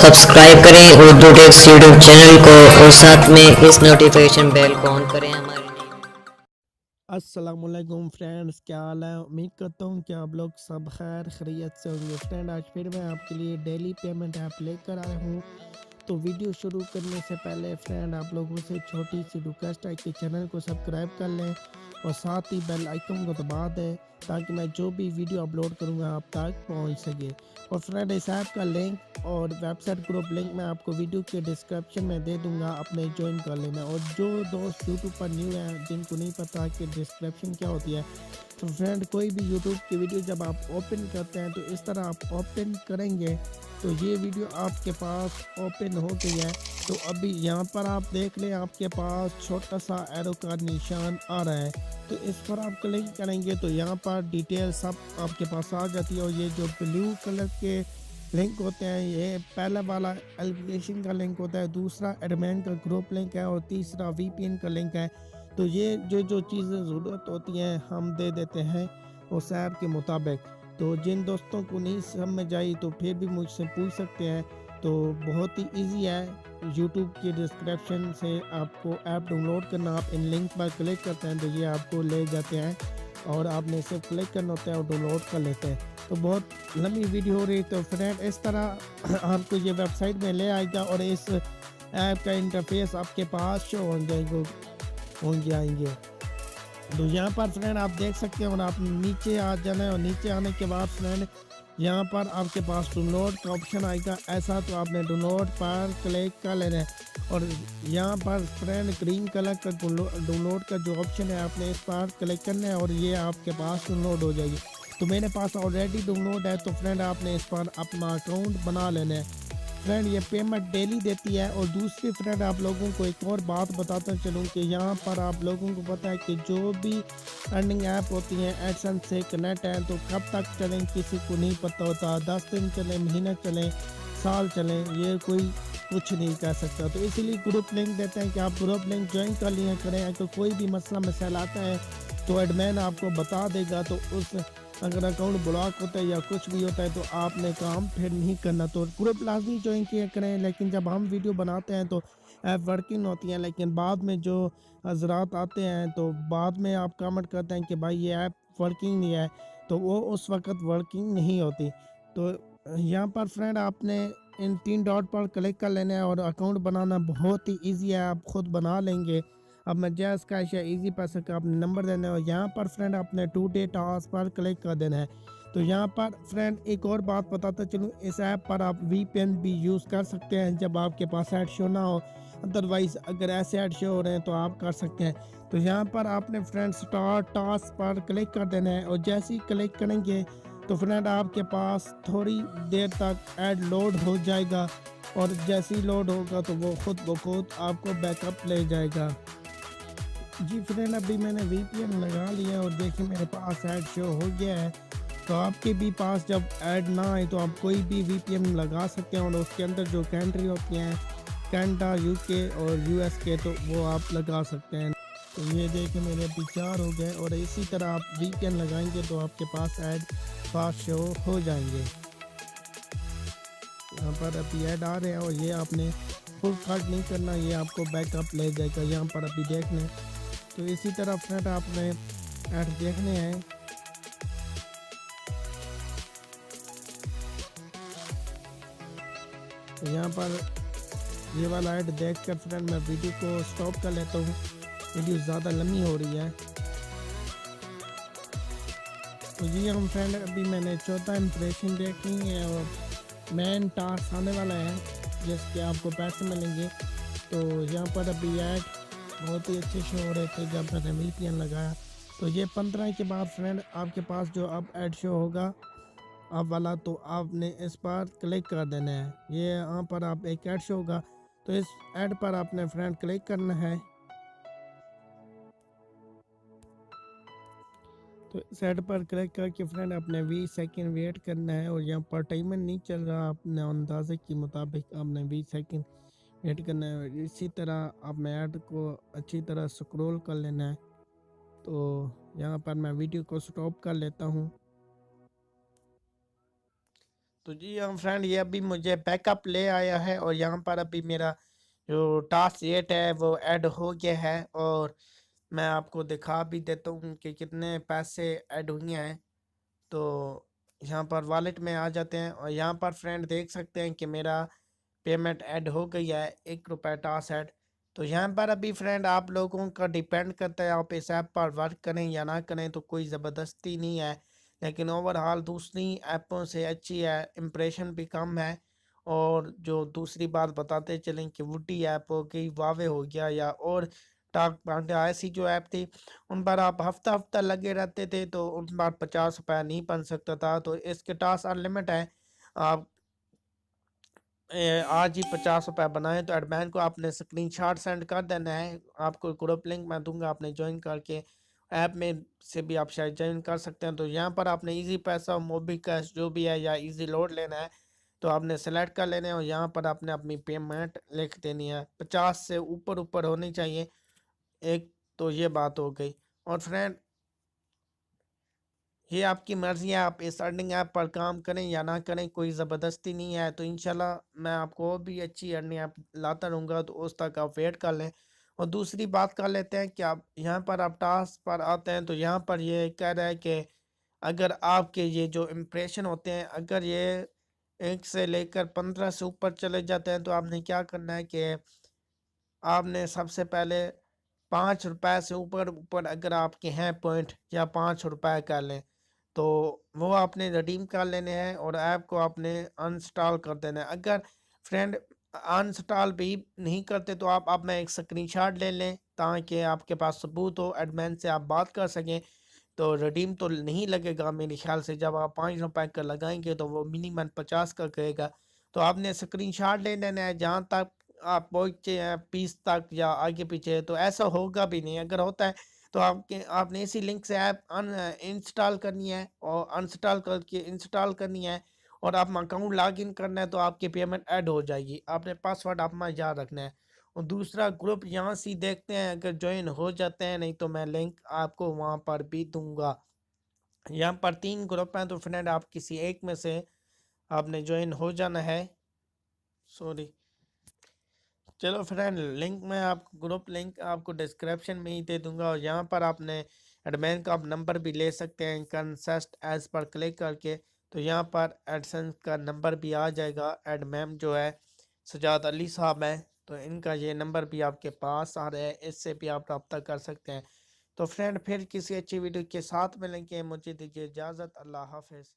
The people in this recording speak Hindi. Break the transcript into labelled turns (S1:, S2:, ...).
S1: सब्सक्राइब करें उर्दू टेक्स यूट्यूब चैनल को और साथ में इस नोटिफिकेशन बेल को ऑन करें हमारे लिए।
S2: अस्सलामुअलैकुम फ्रेंड्स, क्या हाल है। उम्मीद करता हूँ कि आप लोग सब खैर खैरियत से होंगे। फ्रेंड, आज फिर मैं आपके लिए डेली पेमेंट ऐप लेकर आया हूँ। तो वीडियो शुरू करने से पहले फ्रेंड आप लोगों से छोटी सी रिक्वेस्ट है कि चैनल को सब्सक्राइब कर लें और साथ ही बेल आइकन को दबा दें ताकि मैं जो भी वीडियो अपलोड करूँगा आप तक पहुँच सके। और फ्रेंड, इस ऐप का लिंक और वेबसाइट ग्रुप लिंक मैं आपको वीडियो के डिस्क्रिप्शन में दे दूंगा, अपने ज्वाइन कर लेना। और जो दोस्त यूट्यूब पर न्यू हैं, जिनको नहीं पता कि डिस्क्रिप्शन क्या होती है, तो फ्रेंड कोई भी यूट्यूब की वीडियो जब आप ओपन करते हैं तो इस तरह आप ओपन करेंगे तो ये वीडियो आपके पास ओपन हो गई है। तो अभी यहाँ पर आप देख लें, आपके पास छोटा सा एरो का निशान आ रहा है। तो इस पर आप क्लिक करेंगे तो यहाँ पर डिटेल सब आपके पास आ जाती है। और ये जो ब्लू कलर के लिंक होते हैं, ये पहला वाला एप्लीकेशन का लिंक होता है, दूसरा एडमिन का ग्रुप लिंक है और तीसरा वीपीएन का लिंक है। तो ये जो चीज़ें ज़रूरत होती हैं हम दे देते हैं उस ऐप के मुताबिक। तो जिन दोस्तों को नहीं समझ आई तो फिर भी मुझसे पूछ सकते हैं। तो बहुत ही इजी है, यूट्यूब की डिस्क्रिप्शन से आपको ऐप डाउनलोड करना। आप इन लिंक पर क्लिक करते हैं तो ये आपको ले जाते हैं और आपने सिर्फ क्लिक करना होता है और डाउनलोड कर लेते हैं। तो बहुत लंबी वीडियो हो रही, तो फ्रेंड इस तरह आपको ये वेबसाइट में ले आएगा और इस ऐप का इंटरफेस आपके पास शो होंगे आएंगे। तो यहाँ पर फ्रेंड आप देख सकते हैं और आप नीचे आ जाना है और नीचे आने के बाद फ्रेंड यहाँ पर आपके पास डाउनलोड का ऑप्शन आएगा ऐसा। तो आपने डाउनलोड पर क्लिक कर लेना है और यहाँ पर फ्रेंड ग्रीन कलर का डाउनलोड का जो ऑप्शन है आपने इस पर क्लिक करना है और ये आपके पास डाउनलोड हो जाएगी। तो मेरे पास ऑलरेडी डाउनलोड है, तो फ्रेंड आपने इस पर अपना अकाउंट बना लेना है। फ्रेंड ये पेमेंट डेली देती है। और दूसरी फ्रेंड आप लोगों को एक और बात बताता चलूँ कि यहाँ पर आप लोगों को पता है कि जो भी अर्निंग ऐप होती हैं एडसेंस से कनेक्ट हैं, तो कब तक चलें किसी को नहीं पता होता। 10 दिन चलें, महीना चलें, साल चलें, ये कोई कुछ नहीं कह सकता। तो इसीलिए ग्रुप लिंक देते हैं कि आप ग्रुप लिंक ज्वाइन कर लिया करें। अगर कोई भी मसला मसाइल आता है तो एडमिन आपको बता देगा। तो उस अगर अकाउंट ब्लॉक होता है या कुछ भी होता है तो आपने काम फिर नहीं करना। तो ग्रुप लाजमी ज्वाइन किया करें। लेकिन जब हम वीडियो बनाते हैं तो ऐप वर्किंग होती है, लेकिन बाद में जो हजरात आते हैं तो बाद में आप कमेंट करते हैं कि भाई ये ऐप वर्किंग नहीं है, तो वो उस वक्त वर्किंग नहीं होती। तो यहाँ पर फ्रेंड आपने इन 3 डॉट पर क्लिक कर लेना है और अकाउंट बनाना बहुत ही ईजी है, आप खुद बना लेंगे। अब मैं जैस कैश या इजी पैसे का आपने नंबर देना है और यहाँ पर फ्रेंड अपने टू डे टास्क पर क्लिक कर देना है। तो यहाँ पर फ्रेंड एक और बात बताता चलूँ, इस ऐप पर आप वीपीएन भी यूज़ कर सकते हैं जब आपके पास ऐड शो ना हो। अदरवाइज़ अगर ऐसे ऐड शो हो रहे हैं तो आप कर सकते हैं। तो यहाँ पर आपने फ्रेंड स्टार्ट टास्क पर क्लिक कर देना है और जैसे ही क्लिक करेंगे तो फ्रेंड आपके पास थोड़ी देर तक ऐड लोड हो जाएगा और जैसे ही लोड होगा तो वो खुद ब खुद आपको बैकअप ले जाएगा। जी फ्रेंड, अभी मैंने वीपीएन लगा लिया और देखिए मेरे पास ऐड शो हो गया है। तो आपके भी पास जब ऐड ना आए तो आप कोई भी वीपीएन लगा सकते हैं और उसके अंदर जो कंट्री होती हैं कनाडा, यूके और यूएस के, तो वो आप लगा सकते हैं। तो ये देखिए मेरे अभी 4 हो गए और इसी तरह आप वीपीएन लगाएंगे तो आपके पास ऐड पास शो हो जाएंगे। यहाँ पर अभी ऐड आ रहे हैं और ये आपने फुल कट नहीं करना, ये आपको बैकअप ले जाएगा। यहाँ पर अभी देख लें। तो इसी तरह फ्रेंड आपने ऐड देखने हैं। तो यहाँ पर ये वाला ऐड देखकर फ्रेंड मैं वीडियो को स्टॉप कर लेता हूँ, वीडियो ज़्यादा लंबी हो रही है। तो जी हम फ्रेंड अभी मैंने चौथा इंप्रेशन देख ली है और मेन टास्क आने वाला है जिसके आपको पैसे मिलेंगे। तो यहाँ पर अभी ऐड बहुत ही अच्छे शो हो रहे थे जब मैंने वीपीएन लगाया। तो ये 15 के बाद फ्रेंड आपके पास जो अब ऐड शो होगा अब वाला, तो आपने इस पर क्लिक कर देना है। ये यहाँ पर आप एक ऐड शो होगा तो इस ऐड पर आपने फ्रेंड क्लिक करना है। तो इस ऐड पर क्लिक करके फ्रेंड अपने 20 सेकंड वेट करना है और यहाँ पर टाइमर नहीं चल रहा, अपने अंदाजे के मुताबिक आपने 20 सेकंड वेट करना है। इसी तरह आपने ऐड को अच्छी तरह स्क्रॉल कर लेना है। तो यहाँ पर मैं वीडियो को स्टॉप कर लेता हूँ। तो जी हाँ फ्रेंड, ये अभी मुझे बैकअप ले आया है और यहाँ पर अभी मेरा जो टास्क 8 है वो ऐड हो गया है। और मैं आपको दिखा भी देता हूँ कि कितने पैसे ऐड हुए हैं। तो यहाँ पर वॉलेट में आ जाते हैं और यहाँ पर फ्रेंड देख सकते हैं कि मेरा पेमेंट ऐड हो गई है, 1 रुपये टास्क ऐड। तो यहाँ पर अभी फ्रेंड आप लोगों का डिपेंड करता है आप इस ऐप पर वर्क करें या ना करें, तो कोई ज़बरदस्ती नहीं है। लेकिन ओवरऑल दूसरी ऐपों से अच्छी है, इम्प्रेशन भी कम है। और जो दूसरी बात बताते चलें कि वुडी ऐप हो गई, वावे हो गया, या और टाक पांडा ऐसी जो ऐप थी, उन पर आप हफ्ता हफ्ता लगे रहते थे तो उन पर 50 रुपये नहीं बन सकता था। तो इसके टास्क अनलिमिट है। आप आज ही 50 रुपये बनाए तो एडमैन को आपने स्क्रीनशॉट सेंड कर देना है। आपको ग्रुप लिंक मैं दूंगा, आपने ज्वाइन करके ऐप में से भी आप शायद ज्वाइन कर सकते हैं। तो यहाँ पर आपने इजी पैसा, मोबी कैश जो भी है, या इजी लोड लेना है तो आपने सेलेक्ट कर लेना है और यहाँ पर आपने अपनी पेमेंट लिख देनी है। 50 से ऊपर ऊपर होनी चाहिए एक। तो ये बात हो गई। और फ्रेंड ये आपकी मर्ज़ी है, आप इस अर्निंग ऐप पर काम करें या ना करें, कोई ज़बरदस्ती नहीं है। तो इंशाल्लाह मैं आपको और भी अच्छी अर्निंग ऐप लाता रहूँगा, तो उस तक आप वेट कर लें। और दूसरी बात कर लेते हैं कि आप यहाँ पर आप टास्क पर आते हैं तो यहाँ पर ये कह रहा है कि अगर आपके ये जो इम्प्रेशन होते हैं, अगर ये 1 से लेकर 15 से ऊपर चले जाते हैं तो आपने क्या करना है कि आपने सबसे पहले 5 रुपए से ऊपर ऊपर अगर आपके हैं पॉइंट, या 5 रुपए कर लें, तो वो आपने रिडीम कर लेने हैं और ऐप को आपने अनइंस्टॉल कर देना है। अगर फ्रेंड अनइंस्टॉल भी नहीं करते तो आप अपना एक स्क्रीनशॉट ले लें ताकि आपके पास सबूत हो, एडमिन से आप बात कर सकें। तो रिडीम तो नहीं लगेगा मेरे ख्याल से, जब आप 5 रुपए का लगाएंगे तो वो मिनिमम 50 का कहेगा। तो आपने स्क्रीनशॉट ले लेना है जहाँ तक आप पहुँचे हैं 20 तक या आगे पीछे, तो ऐसा होगा भी नहीं। अगर होता है तो आपने इसी लिंक से ऐप इंस्टॉल करनी है और अनइंस्टॉल करके इंस्टॉल करनी है और अपना अकाउंट लॉग इन करना है, तो आपकी पेमेंट ऐड हो जाएगी। आपने पासवर्ड अपना याद रखना है। और दूसरा ग्रुप यहाँ से ही देखते हैं, अगर ज्वाइन हो जाते हैं, नहीं तो मैं लिंक आपको वहाँ पर भी दूंगा। यहाँ पर 3 ग्रुप हैं, तो फ्रेंड आप किसी एक में से आपने ज्वाइन हो जाना है। सॉरी, चलो फ्रेंड, लिंक मैं आपको ग्रुप लिंक आपको डिस्क्रिप्शन में ही दे दूंगा। और यहाँ पर आपने एडमिन का आप नंबर भी ले सकते हैं कंसेस्ट एज पर क्लिक करके। तो यहाँ पर एडसेंस का नंबर भी आ जाएगा। एडमिन जो है सजाद अली साहब हैं, तो इनका ये नंबर भी आपके पास आ रहा है, इससे भी आप रब्ता कर सकते हैं। तो फ्रेंड फिर किसी अच्छी वीडियो के साथ मिलेंगे, मुझे दीजिए इजाज़त। अल्लाह हाफिज़।